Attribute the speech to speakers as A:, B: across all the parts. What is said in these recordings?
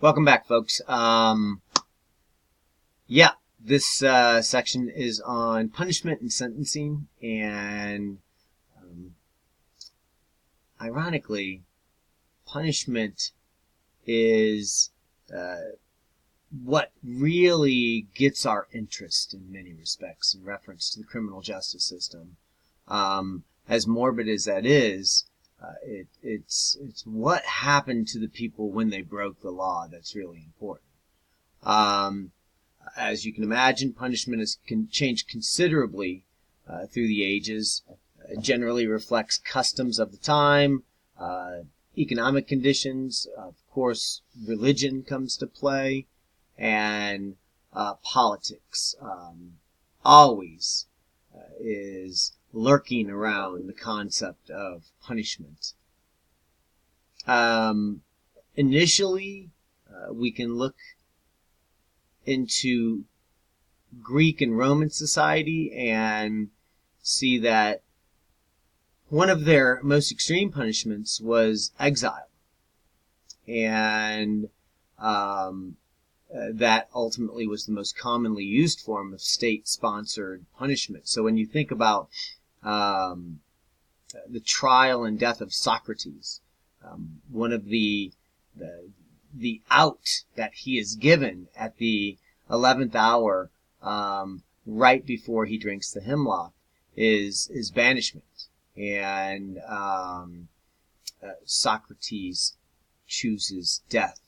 A: Welcome back, folks. This section is on punishment and sentencing, and ironically, punishment is what really gets our interest in many respects in reference to the criminal justice system. As morbid as that is, it's what happened to the people when they broke the law that's really important. As you can imagine, punishment has changed considerably through the ages. It generally reflects customs of the time, economic conditions, of course, religion comes to play, and politics always is lurking around the concept of punishment. Initially, we can look into Greek and Roman society and see that one of their most extreme punishments was exile. And that ultimately was the most commonly used form of state-sponsored punishment. So when you think about the trial and death of Socrates, one of the out that he is given at the 11th hour, right before he drinks the hemlock, is banishment. And Socrates chooses death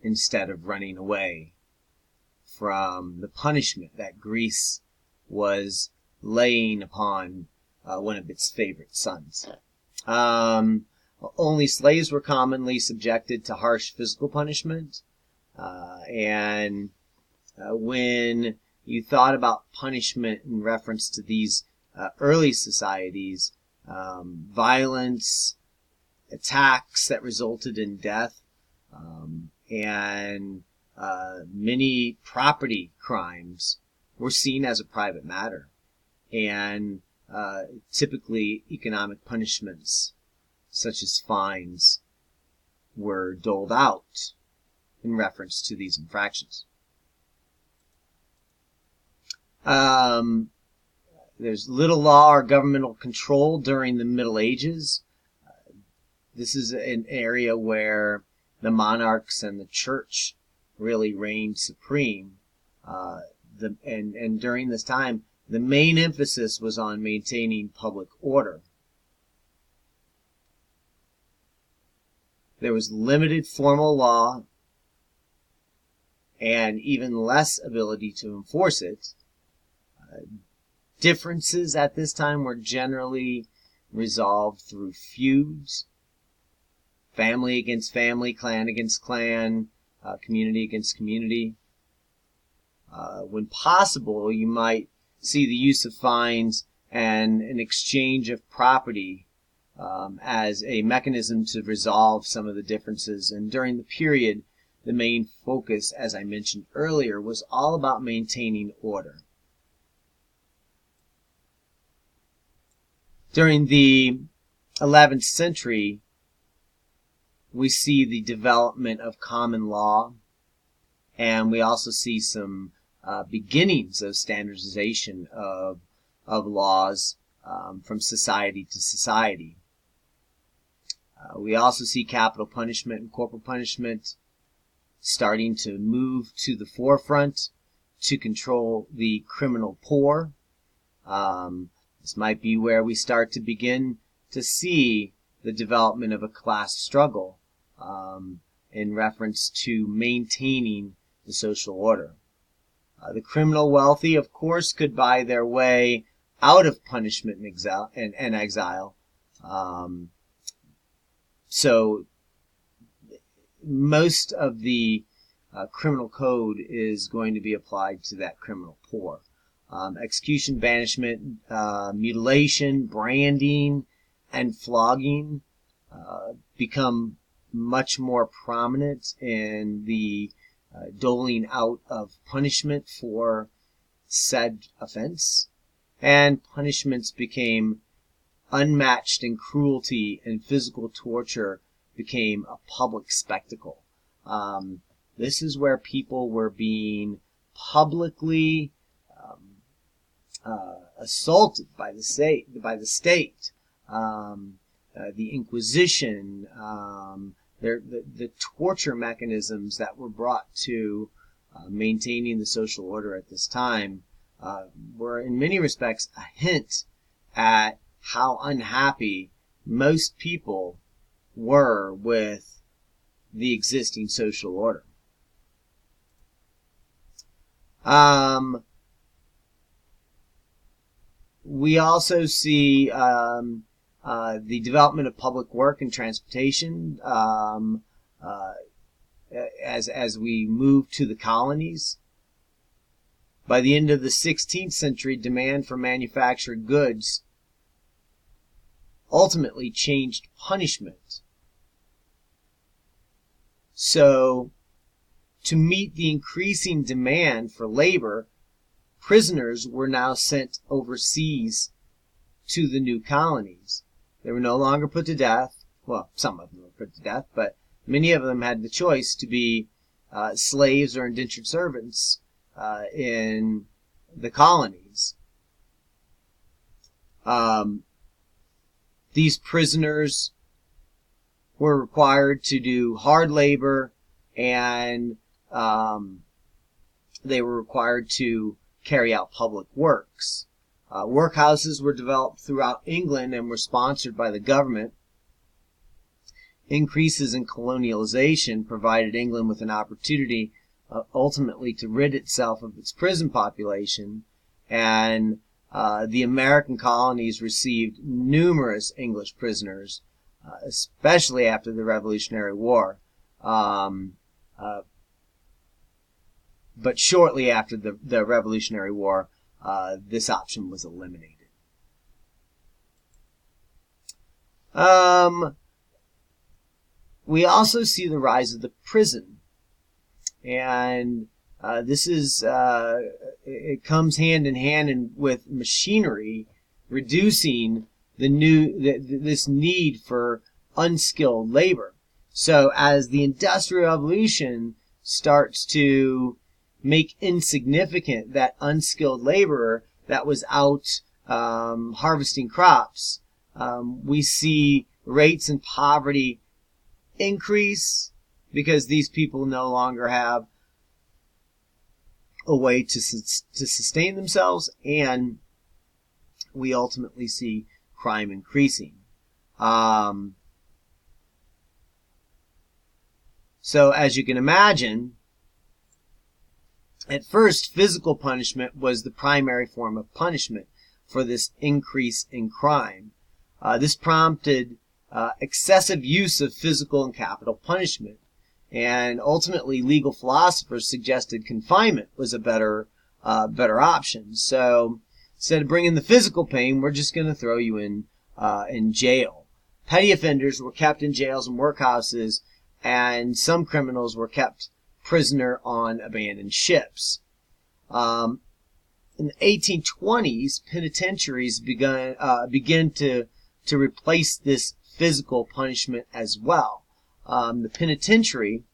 A: instead of running away from the punishment that Greece was laying upon one of its favorite sons. Only slaves were commonly subjected to harsh physical punishment. And when you thought about punishment in reference to these early societies, violence, attacks that resulted in death, and many property crimes were seen as a private matter. And typically economic punishments such as fines were doled out in reference to these infractions. There's little law or governmental control during the Middle Ages. This is an area where the monarchs and the church really reigned supreme. And during this time, the main emphasis was on maintaining public order. There was limited formal law and even less ability to enforce it. Differences at this time were generally resolved through feuds, family against family, clan against clan, community against community. When possible, you might see the use of fines and an exchange of property as a mechanism to resolve some of the differences. And during the period, the main focus, as I mentioned earlier, was all about maintaining order. During the 11th century, we see the development of common law, and we also see some beginnings of standardization of laws from society to society. We also see capital punishment and corporal punishment starting to move to the forefront to control the criminal poor. This might be where we start to begin to see the development of a class struggle in reference to maintaining the social order. The criminal wealthy, of course, could buy their way out of punishment and exile. So most of the criminal code is going to be applied to that criminal poor. Execution, banishment, mutilation, branding, and flogging become much more prominent in the doling out of punishment for said offense. And punishments became unmatched in cruelty and physical torture became a public spectacle. This is where people were being publicly assaulted by the state. The Inquisition, the torture mechanisms that were brought to maintaining the social order at this time were in many respects a hint at how unhappy most people were with the existing social order. We also see the development of public work and transportation as we move to the colonies. By the end of the 16th century, demand for manufactured goods ultimately changed punishment. So, to meet the increasing demand for labor, prisoners were now sent overseas to the new colonies. They were no longer put to death. Well, some of them were put to death, but many of them had the choice to be slaves or indentured servants in the colonies. These prisoners were required to do hard labor, and they were required to carry out public works. Workhouses were developed throughout England and were sponsored by the government. Increases in colonialization provided England with an opportunity ultimately to rid itself of its prison population, and the American colonies received numerous English prisoners, especially after the Revolutionary War. But shortly after the Revolutionary War, this option was eliminated. We also see the rise of the prison, and this is it comes hand in hand with machinery reducing this need for unskilled labor. So as the Industrial Revolution starts to make insignificant that unskilled laborer that was out harvesting crops, we see rates in poverty increase because these people no longer have a way to sustain themselves, and we ultimately see crime increasing. So as you can imagine, at first, physical punishment was the primary form of punishment for this increase in crime. This prompted excessive use of physical and capital punishment, and ultimately legal philosophers suggested confinement was a better option. So instead of bringing the physical pain, we're just going to throw you in jail. Petty offenders were kept in jails and workhouses, and some criminals were kept prisoner on abandoned ships. In the 1820s, penitentiaries began to replace this physical punishment as well. The penitentiary,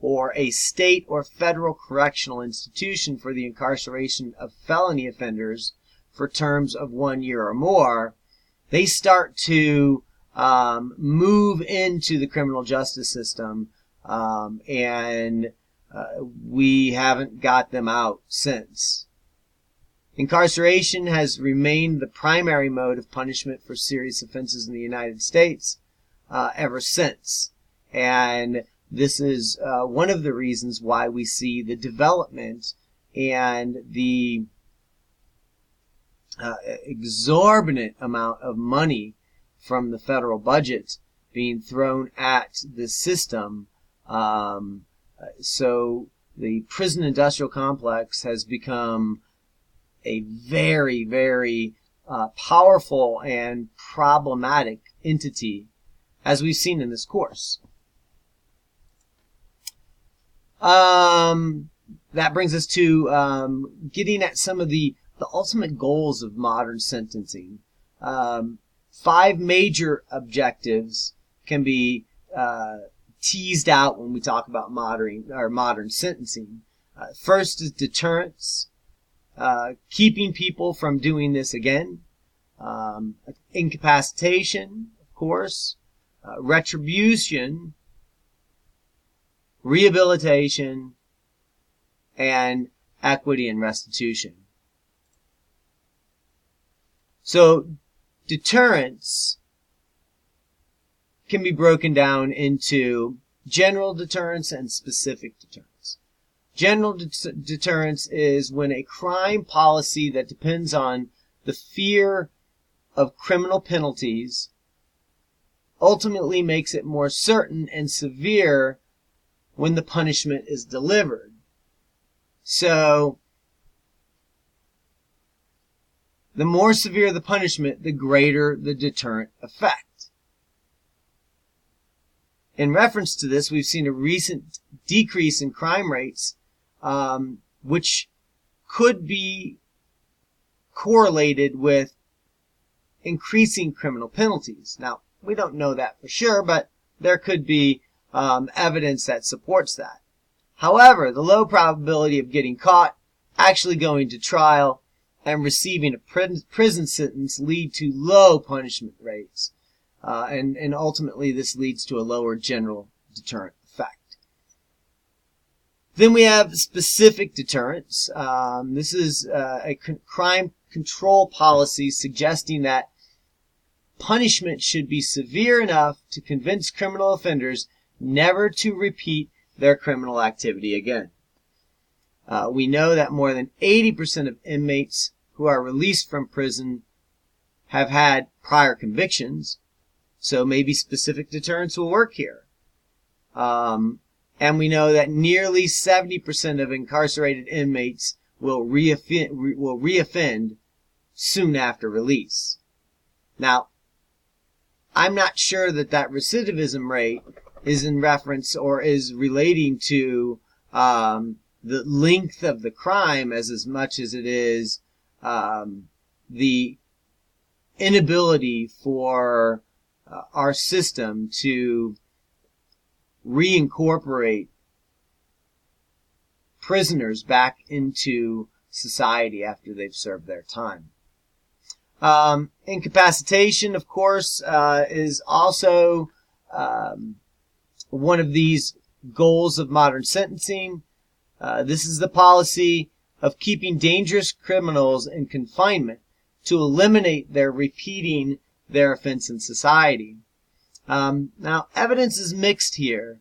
A: or a state or federal correctional institution for the incarceration of felony offenders for terms of 1 year or more, they start to move into the criminal justice system, and we haven't got them out since. Incarceration has remained the primary mode of punishment for serious offenses in the United States ever since. And this is one of the reasons why we see the development and the exorbitant amount of money from the federal budget being thrown at the system. So the prison industrial complex has become a very, very powerful and problematic entity, as we've seen in this course. That brings us to getting at some of the ultimate goals of modern sentencing. 5 major objectives can be teased out when we talk about modern sentencing. First is deterrence, keeping people from doing this again. Incapacitation, of course. Retribution, rehabilitation, and equity and restitution. So deterrence can be broken down into general deterrence and specific deterrence. General deterrence is when a crime policy that depends on the fear of criminal penalties ultimately makes it more certain and severe when the punishment is delivered. So, the more severe the punishment, the greater the deterrent effect. In reference to this, we've seen a recent decrease in crime rates, which could be correlated with increasing criminal penalties. Now, we don't know that for sure, but there could be evidence that supports that. However, the low probability of getting caught, actually going to trial, and receiving a prison sentence lead to low punishment rates. And ultimately, this leads to a lower general deterrent effect. Then we have specific deterrence. This is a crime control policy suggesting that punishment should be severe enough to convince criminal offenders never to repeat their criminal activity again. We know that more than 80% of inmates who are released from prison have had prior convictions, so maybe specific deterrence will work here. And we know that nearly 70% of incarcerated inmates will reoffend soon after release. Now, I'm not sure that recidivism rate is in reference or is relating to the length of the crime as much as it is the inability for our system to reincorporate prisoners back into society after they've served their time. Incapacitation, of course, is also one of these goals of modern sentencing. This is the policy of keeping dangerous criminals in confinement to eliminate their repeating their offense in society. Now, evidence is mixed here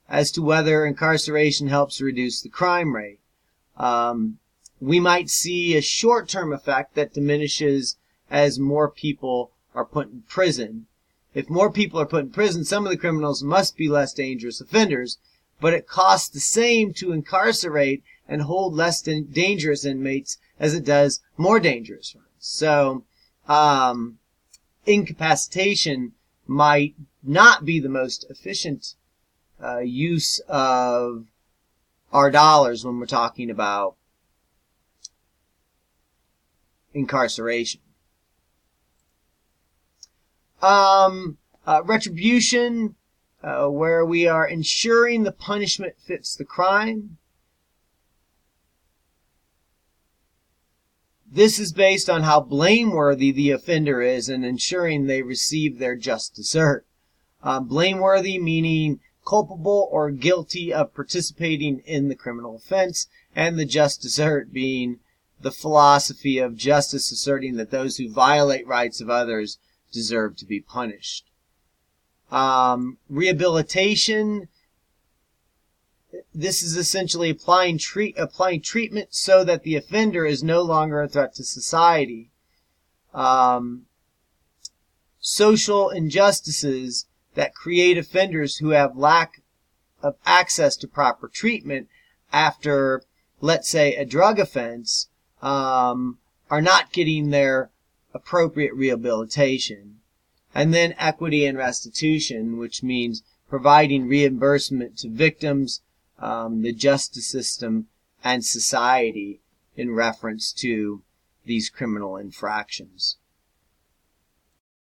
A: as to whether incarceration helps reduce the crime rate. We might see a short-term effect that diminishes as more people are put in prison. If more people are put in prison, some of the criminals must be less dangerous offenders, but it costs the same to incarcerate and hold less dangerous inmates as it does more dangerous ones. So, incapacitation might not be the most efficient use of our dollars when we're talking about incarceration. Retribution, where we are ensuring the punishment fits the crime. This is based on how blameworthy the offender is and ensuring they receive their just desert. Blameworthy meaning culpable or guilty of participating in the criminal offense, and the just desert being the philosophy of justice asserting that those who violate rights of others deserve to be punished. Rehabilitation, this is essentially applying treatment so that the offender is no longer a threat to society. Social injustices that create offenders who have lack of access to proper treatment after, let's say, a drug offense, are not getting their appropriate rehabilitation. And then equity and restitution, which means providing reimbursement to victims, the justice system, and society in reference to these criminal infractions.